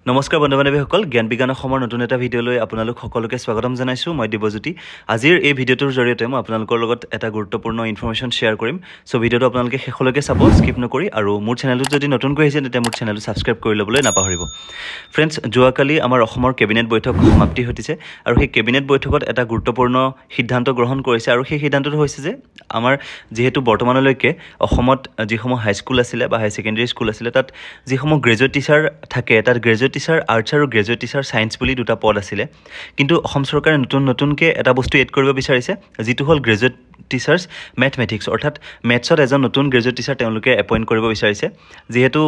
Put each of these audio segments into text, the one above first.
নমস্কাৰ বন্ধু বান্ধৱীসকল জ্ঞান বিজ্ঞান অসমৰ নতুন এটা ভিডিঅ'লৈ আপোনালোক সকলোকে স্বাগতম জনাইছোঁ মই দিবজ্যোতি আজিৰ এই ভিডিঅ'টোৰ জৰিয়তে মই আপোনালোকৰ লগত এটা গুৰুত্বপূৰ্ণ ইনফৰমেশ্যন শ্বেয়াৰ কৰিম সো ভিডিঅ'টো আপোনালোকে শেষলৈকে চাব স্কিপ নকৰি আৰু মোৰ চেনেলটো যদি নতুনকৈ আহিছে তেতিয়া মোৰ চেনেলটো সাবস্ক্ৰাইব কৰি ল'বলৈ নাপাহৰিব ফ্ৰেণ্ডছ যোৱাকালি আমাৰ অসমৰ কেবিনেট বৈঠক সমাপ্তি হৈছে আৰু সেই কেবিনেট বৈঠকত এটা গুৰুত্বপূৰ্ণ সিদ্ধান্ত গ্ৰহণ কৰিছে আৰু সেই সিদ্ধান্তটো হৈছে যে আমাৰ যেহেতু বৰ্তমানলৈকে অসমত যিসমূহ হাইস্কুল আছিল বা হাই সেকেন্ডাৰী স্কুল আছিল তাত যিসমূহ গ্ৰেজুৱেট টিচাৰ থাকে তাত গ্ৰেজুৱেট টিচাৰ আৰ্টছ আৰু গ্ৰেজুৱেট টিচাৰ সায়েন্স বুলি দুটা পদ আছিল কিন্তু অসম চৰকাৰে নতুনকৈ এটা বস্তু এড কৰিব বিচাৰিছে যিটো হ'ল গ্ৰেজুৱেট টিচাৰ্ছ মেথমেটিক্স অৰ্থাৎ মেথছত এজন নতুন গ্ৰেজুৱেট টিচাৰ তেওঁলোকে এপইণ্ট কৰিব বিচাৰিছে যেহেতু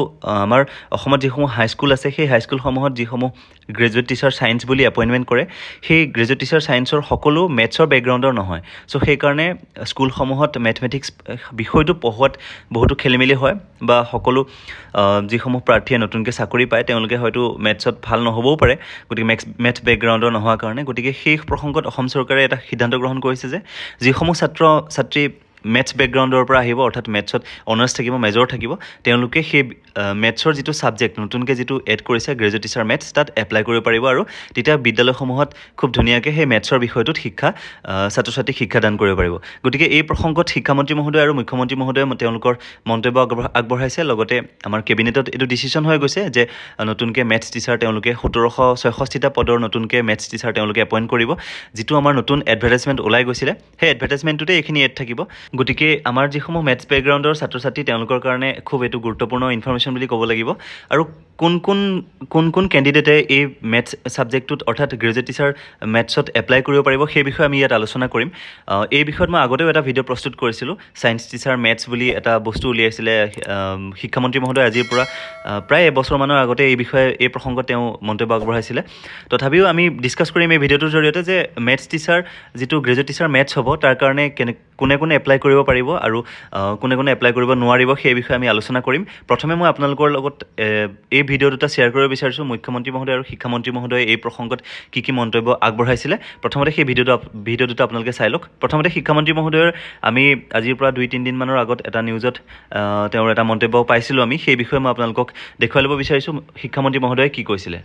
আমাৰ অসমত যিসমূহ হাইস্কুল আছে সেই হাইস্কুলসমূহত যিসমূহ গ্ৰেজুৱেট টিচাৰ সায়েন্স বুলি এপইণ্টমেণ্ট কৰে সেই গ্ৰেজুৱেট টিচাৰ সায়েন্সৰ সকলো মেথছৰ বেকগ্ৰাউণ্ডৰ নহয় সো সেইকাৰণে স্কুলসমূহত মেথমেটিক্স বিষয়টো পঢ়োৱাত বহুতো খেলিমেলি হয় বা সকলো যিসমূহ প্ৰাৰ্থীয়ে নতুনকৈ চাকৰি পায় তেওঁলোকে হয়তো মেথছত ভাল নহ'বও পাৰে গতিকে মেথছ বেকগ্ৰাউণ্ডৰ নোহোৱাৰ কাৰণে গতিকে সেই প্ৰসংগত অসম চৰকাৰে এটা সিদ্ধান্ত গ্ৰহণ কৰিছে যে যিসমূহ ছাত্ৰী মেথছ বেকগ্ৰাউণ্ডৰ পৰা আহিব অৰ্থাৎ মেথছত অনাৰ্ছ থাকিব মেজৰ থাকিব তেওঁলোকে সেই মেথছৰ যিটো ছাবজেক্ট নতুনকৈ যিটো এড কৰিছে গ্ৰেজুৱেট টিচাৰ মেথছ তাত এপ্লাই কৰিব পাৰিব আৰু তেতিয়া বিদ্যালয়সমূহত খুব ধুনীয়াকৈ সেই মেথছৰ বিষয়টোত ছাত্ৰ ছাত্ৰীক শিক্ষাদান কৰিব পাৰিব গতিকে এই প্ৰসংগত শিক্ষামন্ত্ৰী মহোদয় আৰু মুখ্যমন্ত্ৰী মহোদয়ে তেওঁলোকৰ মন্তব্য আগবঢ়াইছে লগতে আমাৰ কেবিনেটত এইটো ডিচিশ্যন হৈ গৈছে যে নতুনকৈ মেথছ টিচাৰ তেওঁলোকে 1766টা পদৰ নতুনকৈ মেথছ টিচাৰ তেওঁলোকে এপইণ্ট কৰিব যিটো আমাৰ নতুন এডভাৰটাইজমেণ্ট ওলাই গৈছিলে সেই এডভাৰটাইজমেণ্টটোতে এইখিনি এড থাকিব গতিকে আমাৰ যিসমূহ মেথছ বেকগ্ৰাউণ্ডৰ ছাত্ৰ ছাত্ৰী তেওঁলোকৰ কাৰণে খুব এইটো গুৰুত্বপূৰ্ণ ইনফৰমেশ্যন বুলি ক'ব লাগিব আৰু কোন কেণ্ডিডেটে এই মেথছ ছাবজেক্টটোত অৰ্থাৎ গ্ৰেজুৱেট টিচাৰ মেথছত এপ্লাই কৰিব পাৰিব সেই বিষয়ে আমি ইয়াত আলোচনা কৰিম এই বিষয়ত মই আগতেও এটা ভিডিঅ' প্ৰস্তুত কৰিছিলোঁ ছায়েন্স টিচাৰ মেথছ বুলি এটা বস্তু উলিয়াইছিলে শিক্ষামন্ত্ৰী মহোদয় আজিৰ পৰা প্ৰায় এবছৰমানৰ আগতে এই বিষয়ে এই প্ৰসংগত তেওঁ মন্তব্য আগবঢ়াইছিলে তথাপিও আমি ডিছকাছ কৰিম এই ভিডিঅ'টোৰ জৰিয়তে যে মেথছ টিচাৰ যিটো গ্ৰেজুৱেট টিচাৰ মেথছ হ'ব তাৰ কাৰণে কোনে এপ্লাই কৰিব পাৰিব আৰু কোনে এপ্লাই কৰিব নোৱাৰিব সেই বিষয়ে আমি আলোচনা কৰিম প্ৰথমে মই আপোনালোকৰ লগত এই ভিডিঅ' দুটা শ্বেয়াৰ কৰিব বিচাৰিছোঁ মুখ্যমন্ত্ৰী মহোদয় আৰু শিক্ষামন্ত্ৰী মহোদয়ে এই প্ৰসংগত কি মন্তব্য আগবঢ়াইছিলে প্ৰথমতে সেই ভিডিঅ' দুটা আপোনালোকে চাই লওক প্ৰথমতে শিক্ষামন্ত্ৰী মহোদয়ৰ আমি আজিৰ পৰা 2-3 দিনমানৰ আগত এটা নিউজত তেওঁৰ এটা মন্তব্য পাইছিলোঁ আমি সেই বিষয়ে মই আপোনালোকক দেখুৱাই ল'ব বিচাৰিছোঁ শিক্ষামন্ত্ৰী মহোদয়ে কি কৈছিলে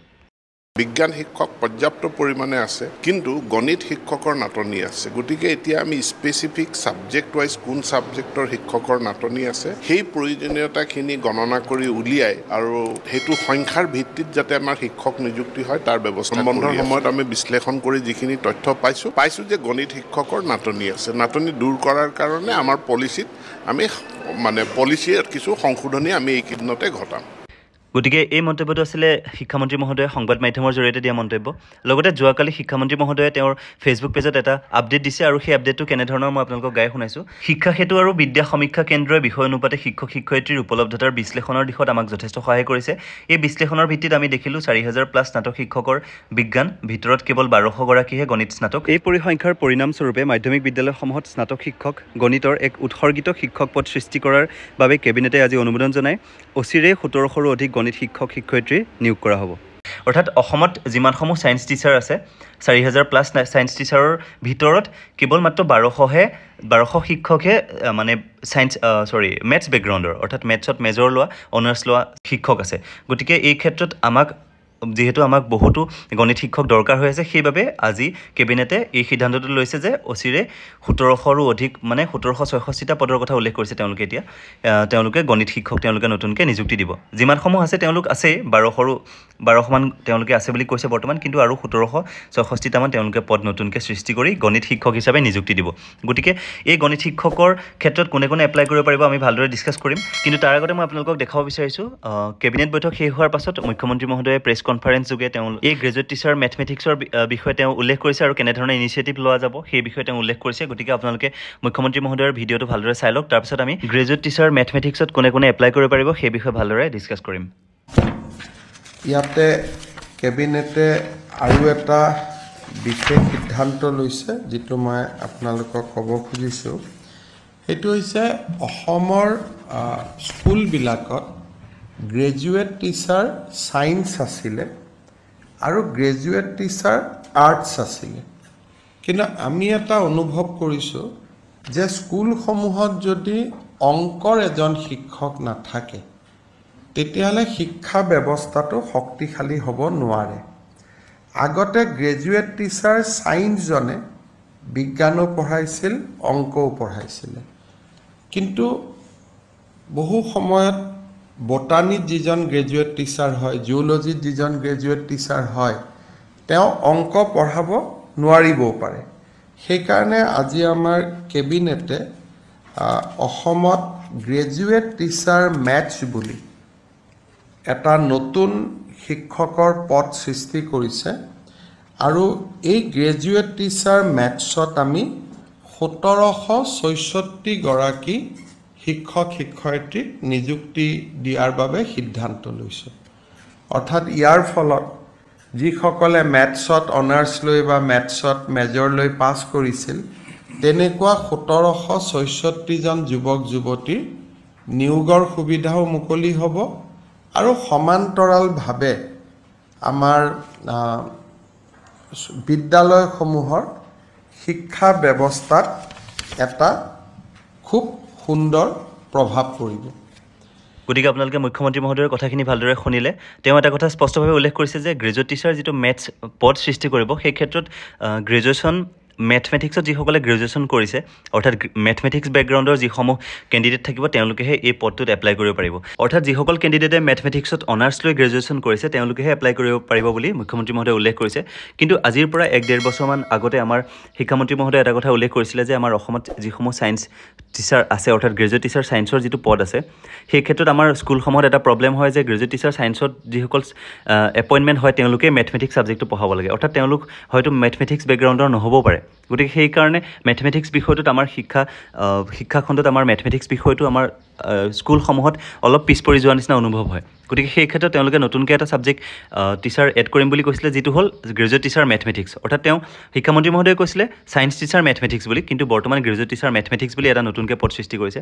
বিজ্ঞান শিক্ষক পৰ্যাপ্ত পৰিমাণে আছে কিন্তু গণিত শিক্ষকৰ নাটনি আছে গতিকে এতিয়া আমি স্পেচিফিক সাবজেক্ট ওয়াইজ কোন সাবজেক্টৰ শিক্ষকৰ নাটনি আছে সেই প্ৰয়োজনীয়তাখিনি গণনা কৰি উলিয়াই আৰু হেতু সংখ্যাৰ ভিত্তিত যাতে আমাৰ শিক্ষক নিযুক্তি হয় তাৰ ব্যৱস্থা বন্ধৰ সময়ত আমি বিশ্লেষণ কৰি যিখিনি তথ্য পাইছো যে গণিত শিক্ষকৰ নাটনি আছে নাটনি দূৰ কৰাৰ কাৰণে আমাৰ পলিচিত আমি পলিচিৰ কিছু সংশোধনী আমি এই কিদিনতে ঘটাম গতিকে এই মন্তব্যটো আছিলে শিক্ষামন্ত্ৰী মহোদয়ে সংবাদ মাধ্যমৰ জৰিয়তে দিয়া মন্তব্য লগতে যোৱাকালি শিক্ষামন্ত্ৰী মহোদয়ে তেওঁৰ ফেচবুক পেজত এটা আপডেট দিছে আৰু সেই আপডেটটো কেনেধৰণৰ মই আপোনালোকক গাই শুনাইছোঁ শিক্ষা সেতু আৰু বিদ্যা সমীক্ষা কেন্দ্ৰই বিষয় অনুপাতে শিক্ষক শিক্ষয়িত্ৰীৰ উপলব্ধতাৰ বিশ্লেষণৰ দিশত আমাক যথেষ্ট সহায় কৰিছে এই বিশ্লেষণৰ ভিত্তিত আমি দেখিলোঁ 4000+ স্নাতক শিক্ষকৰ বিজ্ঞান ভিতৰত কেৱল 1200 গৰাকীহে গণিত স্নাতক এই পৰিসংখ্যাৰ পৰিণামস্বৰূপে মাধ্যমিক বিদ্যালয়সমূহত স্নাতক শিক্ষক গণিতৰ এক উৎসৰ্গিত শিক্ষক পদ সৃষ্টি কৰাৰ বাবে কেবিনেটে আজি অনুমোদন জনায় অচিৰে 1700ৰো অধিক গণিত শিক্ষক শিক্ষয়িত্ৰী নিয়োগ কৰা হ'ব অৰ্থাৎ অসমত যিমানসমূহ ছায়েন্স টিচাৰ আছে 4000+ ছায়েন্স টিচাৰৰ ভিতৰত কেৱল মাত্ৰ 1200 শিক্ষকহে মেথছ বেকগ্ৰাউণ্ডৰ অৰ্থাৎ মেথছত মেজৰ লোৱা অনাৰ্ছ লোৱা শিক্ষক আছে গতিকে এই ক্ষেত্ৰত যিহেতু আমাক বহুতো গণিত শিক্ষক দৰকাৰ হৈ আছে সেইবাবে আজি কেবিনেটে এই সিদ্ধান্তটো লৈছে যে অচিৰে 1700ৰো অধিক 1766টা পদৰ কথা উল্লেখ কৰিছে তেওঁলোকে এতিয়া তেওঁলোকে গণিত শিক্ষক তেওঁলোকে নতুনকৈ নিযুক্তি দিব যিমানসমূহ আছে তেওঁলোক আছেই 1200মান তেওঁলোকে আছে বুলি কৈছে বৰ্তমান কিন্তু আৰু 1766টামান তেওঁলোকে পদ নতুনকৈ সৃষ্টি কৰি গণিত শিক্ষক হিচাপে নিযুক্তি দিব গতিকে এই গণিত শিক্ষকৰ ক্ষেত্ৰত কোনে এপ্লাই কৰিব পাৰিব আমি ভালদৰে ডিছকাছ কৰিম কিন্তু তাৰ আগতে মই আপোনালোকক দেখাব বিচাৰিছোঁ কেবিনেট বৈঠক শেষ হোৱাৰ পাছত মুখ্যমন্ত্ৰী মহোদয়ে প্ৰেছ কনফাৰেন্স যোগে তেওঁ এই গ্ৰেজুৱেট টিচাৰ মেথমেটিক্সৰ বিষয়ে তেওঁ উল্লেখ কৰিছে আৰু কেনেধৰণে ইনিচিয়েটিভ লোৱা যাব সেই বিষয়ে তেওঁ উল্লেখ কৰিছে গতিকে আপোনালোকে মুখ্যমন্ত্ৰী মহোদয়ৰ ভিডিঅ'টো ভালদৰে চাই লওক তাৰপিছত আমি গ্ৰেজুৱেট টিচাৰ মেথমেটিক্সত কোনে এপ্লাই কৰিব পাৰিব সেই বিষয়ে ভালদৰে ডিছকাছ কৰিম ইয়াতে কেবিনেটে আৰু এটা বিশেষ সিদ্ধান্ত লৈছে যিটো মই আপোনালোকক ক'ব খুজিছোঁ সেইটো হৈছে অসমৰ স্কুলবিলাকত গ্ৰেজুৱেট টিচাৰ সায়েন্স আছিলে আৰু গ্ৰেজুৱেট টিচাৰ আৰ্টছ আছিলে কিন্তু আমি এটা অনুভৱ কৰিছোঁ যে স্কুলসমূহত যদি অংকৰ এজন শিক্ষক নাথাকে তেতিয়াহ'লে শিক্ষা ব্যৱস্থাটো শক্তিশালী হ'ব নোৱাৰে আগতে গ্ৰেজুৱেট টিচাৰ ছায়েন্সজনে বিজ্ঞানো পঢ়াইছিল অংকও পঢ়াইছিল কিন্তু বহু সময়ত বটানীত যিজন গ্ৰেজুৱেট টিচাৰ হয় জিঅ'লজিত যিজন গ্ৰেজুৱেট টিচাৰ হয় তেওঁ অংক পঢ়াব নোৱাৰিবও পাৰে সেইকাৰণে আজি আমাৰ কেবিনেটে অসমত গ্ৰেজুৱেট টিচাৰ মেথছ বুলি এটা নতুন শিক্ষকৰ পদ সৃষ্টি কৰিছে আৰু এই গ্ৰেজুৱেট টিচাৰ মেথছত আমি 1764 গৰাকী শিক্ষক শিক্ষয়িত্ৰীক নিযুক্তি দিয়াৰ বাবে সিদ্ধান্ত লৈছে অৰ্থাৎ ইয়াৰ ফলত যিসকলে মেথছত অনাৰ্ছ লৈ বা মেথছত মেজৰ লৈ পাছ কৰিছিল তেনেকুৱা 1764 জন যুৱক যুৱতীৰ নিয়োগৰ সুবিধাও মুকলি হ'ব আৰু সমান্তৰালভাৱে আমাৰ বিদ্যালয়সমূহৰ শিক্ষা ব্যৱস্থাত এটা খুব সুন্দৰ প্ৰভাৱ পৰিব গতিকে আপোনালোকে মুখ্যমন্ত্ৰী মহোদয়ৰ কথাখিনি ভালদৰে শুনিলে তেওঁ এটা কথা স্পষ্টভাৱে উল্লেখ কৰিছে যে গ্ৰেজুৱেট টিচাৰ যিটো মেথছ পদ সৃষ্টি কৰিব সেই ক্ষেত্ৰত গ্ৰেজুৱেশ্যন মেথমেটিক্সত যিসকলে গ্ৰেজুৱেশ্যন কৰিছে অৰ্থাৎ মেথমেটিক্স বেকগ্ৰাউণ্ডৰ যিসমূহ কেণ্ডিডেট থাকিব তেওঁলোকেহে এই পদটোত এপ্লাই কৰিব পাৰিব অৰ্থাৎ যিসকল কেণ্ডিডেটে মেথমেটিক্সত অনাৰ্ছ লৈ গ্ৰেজুৱেশ্যন কৰিছে তেওঁলোকেহে এপ্লাই কৰিব পাৰিব বুলি মুখ্যমন্ত্ৰী মহোদয়ে উল্লেখ কৰিছে কিন্তু আজিৰ পৰা 1-1.5 বছৰমান আগতে আমাৰ শিক্ষামন্ত্ৰী মহোদয়ে এটা কথা উল্লেখ কৰিছিলে যে আমাৰ অসমত যিসমূহ ছায়েন্স টিচাৰ আছে অৰ্থাৎ গ্ৰেজুৱেট টিচাৰ ছায়েন্সৰ যিটো পদ আছে সেই ক্ষেত্ৰত আমাৰ স্কুলসমূহত এটা প্ৰব্লেম হয় যে গ্ৰেজুৱেট টিচাৰ ছায়েন্সত যিসকল এপইণ্টমেণ্ট হয় তেওঁলোকে মেথমেটিক্স ছাবজেক্টটো পঢ়াব লাগে অৰ্থাৎ তেওঁলোক হয়তো মেথমেটিক্স বেকগ্ৰাউণ্ডৰ নহ'বও পাৰে গতিকে সেই কাৰণে মেথমেটিক্স বিষয়টোত আমাৰ শিক্ষাখণ্ডত আমাৰ মেথমেটিক্স বিষয়টো আমাৰ স্কুলসমূহত অলপ পিছ পৰি যোৱাৰ নিচিনা অনুভৱ হয় গতিকে সেই ক্ষেত্ৰত তেওঁলোকে নতুনকৈ এটা ছাবজেক্ট টিচাৰ এড কৰিম বুলি কৈছিলে যিটো হ'ল গ্ৰেজুৱেট টিচাৰ মেথমেটিক্স অৰ্থাৎ তেওঁ শিক্ষামন্ত্ৰী মহোদয়ে কৈছিলে ছায়েন্স টিচাৰ মেথমেটিক্স বুলি কিন্তু বৰ্তমান গ্ৰেজুৱেট টিচাৰ মেথমেটিক্স বুলি এটা নতুনকৈ পদ সৃষ্টি কৰিছে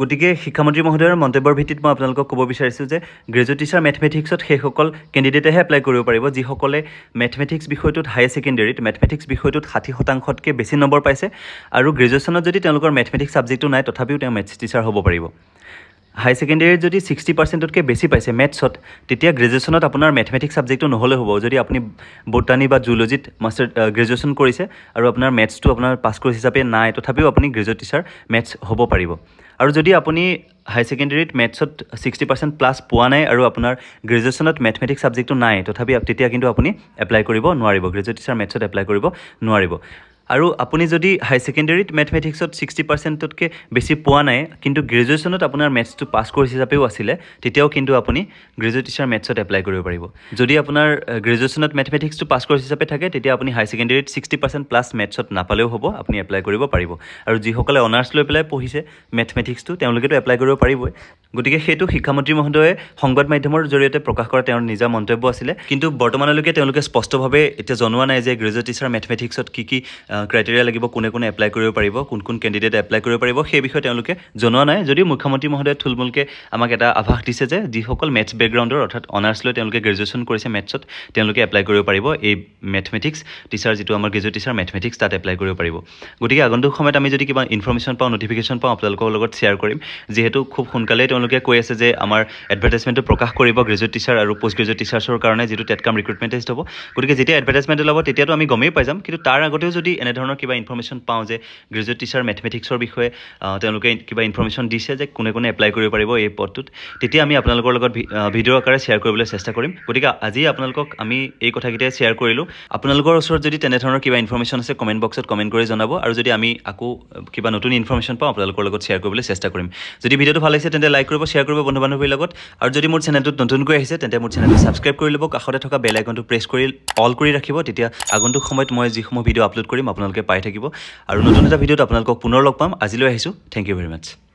গতিকে শিক্ষামন্ত্ৰী মহোদয়ৰ মন্তব্যৰ ভিত্তিত মই আপোনালোকক ক'ব বিচাৰিছোঁ যে গ্ৰেজুৱেট টিচাৰ মেথমেটিক্সত সেইসকল কেণ্ডিডেটেহে এপ্লাই কৰিব পাৰিব যিসকলে মেথমেটিক্স বিষয়টোত হায়াৰ ছেকেণ্ডেৰীত মেথমেটিক্স বিষয়টোত 60%তকৈ বেছি নম্বৰ পাইছে আৰু গ্ৰেজুৱেশ্যনত যদি তেওঁলোকৰ মেথমেটিক্স ছাবজেক্টটো নাই তথাপিও তেওঁ মেথছ টিচাৰ হ'ব পাৰিব হায়াৰ ছেকেণ্ডেৰীত যদি 60%তকৈ বেছি পাইছে মেথছত তেতিয়া গ্ৰেজুৱেশ্যনত আপোনাৰ মেথমেটিক্স ছাবজেক্টটো নহ'লে হ'ব যদি আপুনি বটানী বা জুলজিত গ্ৰেজুৱেশ্যন কৰিছে আৰু আপোনাৰ মেথছটো আপোনাৰ পাছ কোৰ্চ হিচাপে নাই তথাপিও আপুনি গ্ৰেজুৱেট টিচাৰ মেথছ হ'ব পাৰিব আৰু যদি আপুনি হায়াৰ ছেকেণ্ডেৰীত মেথছত 60% প্লাছ পোৱা নাই আৰু আপোনাৰ গ্ৰেজুৱেশ্যনত মেথমেটিক্স ছাবজেক্টটো নাই তথাপি তেতিয়া কিন্তু আপুনি এপ্লাই কৰিব নোৱাৰিব গ্ৰেজুৱেট টিচাৰ মেথছত এপ্লাই কৰিব নোৱাৰিব আৰু আপুনি যদি হায়াৰ ছেকেণ্ডেৰীত মেথমেটিক্সত 60%তকৈ বেছি পোৱা নাই কিন্তু গ্ৰেজুৱেশ্যনত আপোনাৰ মেথছটো পাছ কোৰ্চ হিচাপেও আছিলে তেতিয়াও কিন্তু আপুনি গ্ৰেজুৱেট টিচাৰ মেথছত এপ্লাই কৰিব পাৰিব যদি আপোনাৰ গ্ৰেজুৱেশ্যনত মেথমেটিক্সটো পাছ কোৰ্চ হিচাপে থাকে তেতিয়া আপুনি হায়াৰ ছেকেণ্ডেৰীত 60% প্লাছ মেথছত নাপালেও হ'ব আপুনি এপ্লাই কৰিব পাৰিব আৰু যিসকলে অনাৰ্ছ লৈ পেলাই পঢ়িছে মেথমেটিক্সটো তেওঁলোকেতো এপ্লাই কৰিব পাৰিবই গতিকে সেইটো শিক্ষামন্ত্ৰী মহোদয়ে সংবাদ মাধ্যমৰ জৰিয়তে প্ৰকাশ কৰা তেওঁৰ নিজা মন্তব্য আছিলে কিন্তু বৰ্তমানলৈকে তেওঁলোকে স্পষ্টভাৱে এতিয়া জনোৱা নাই যে গ্ৰেজুৱেট টিচাৰ মেথমেটিক্সত কি ক্ৰাইটেৰিয়া লাগিব কোনে এপ্লাই কৰিব পাৰিব কোন কেণ্ডিডেট এপ্লাই কৰিব পাৰিব সেই বিষয়ে তেওঁলোকে জনোৱা নাই যদিও মুখ্যমন্ত্ৰী মহোদয়ে থুলমূলকৈ আমাক এটা আভাস দিছে যে যিসকল মেথছ বেকগ্ৰাউণ্ডৰ অৰ্থাৎ অনাৰ্ছ লৈ তেওঁলোকে গ্ৰেজুৱেশ্যন কৰিছে মেথছত তেওঁলোকে এপ্লাই কৰিব পাৰিব এই মেথমেটিক্স টিচাৰ যিটো আমাৰ গ্ৰেজুৱেট টিচাৰ মেথমেটিক্স তাত এপ্লাই কৰিব পাৰিব গতিকে আগন্তুক সময়ত আমি যদি কিবা ইনফৰ্মেশ্যন পাওঁ নটিফিকেশ্যন পাওঁ আপোনালোকৰ লগত শ্বেয়াৰ কৰিম যিহেতু খুব সোনকালেই তেওঁলোকে কৈ আছে যে আমাৰ এডভাৰটাইজমেণ্টটো প্ৰকাশ কৰিব গ্ৰেজুৱেট টিচাৰ আৰু পোষ্ট গ্ৰেজুৱেট টিচাৰ্ছৰ কাৰণে যিটো টেটকাম ৰিক্ৰুটমেণ্ট টেষ্ট হ'ব গতিকে যেতিয়া এডভাৰটাইজমেণ্ট ওলাব তেতিয়াতো আমি গমেই পাই যাম কিন্তু তাৰ আগতেও যদি এনেধৰণৰ কিবা ইনফৰ্মেশ্যন পাওঁ যে গ্ৰেজুৱেট টিচাৰ মেথমেটিক্সৰ বিষয়ে তেওঁলোকে কিবা ইনফৰ্মেশ্যন দিছে যে কোনে এপ্লাই কৰিব পাৰিব এই পদটোত তেতিয়া আমি আপোনালোকৰ লগত ভিডিঅ' আকাৰে শ্বেয়াৰ কৰিবলৈ চেষ্টা কৰিম গতিকে আজি আপোনালোকক আমি এই কথাকেইটাই শ্বেয়াৰ কৰিলোঁ আপোনালোকৰ ওচৰত যদি তেনেধৰণৰ কিবা ইনফৰ্মেশ্যন আছে কমেণ্ট বক্সত কমেণ্ট কৰি জনাব আৰু যদি আমি আকৌ কিবা নতুন ইনফৰ্মেশ্যন পাওঁ আপোনালোকৰ লগত শ্বেয়াৰ কৰিবলৈ চেষ্টা কৰিম যদি ভিডিঅ'টো ভাল লাগিছে তেন্তে লাইক কৰিব শ্বেয়াৰ কৰিব বন্ধু বান্ধৱীৰ লগত আৰু যদি মোৰ চেনেলটোত নতুনকৈ আহিছে তেন্তে মোৰ চেনেলটো ছাবস্ক্ৰাইব কৰি ল'ব কাষতে থকা বেল আইকনটো প্ৰেছ কৰি অল কৰি ৰাখিব তেতিয়া আগন্তুক সময়ত মই যিসমূহ ভিডিঅ' আপলোড কৰিম আপোনালোকে পাই থাকিব আৰু নতুন এটা ভিডিঅ'ত আপোনালোকক পুনৰ লগ পাম আজিলৈ আহিছোঁ থেংক ইউ ভেৰি মাছ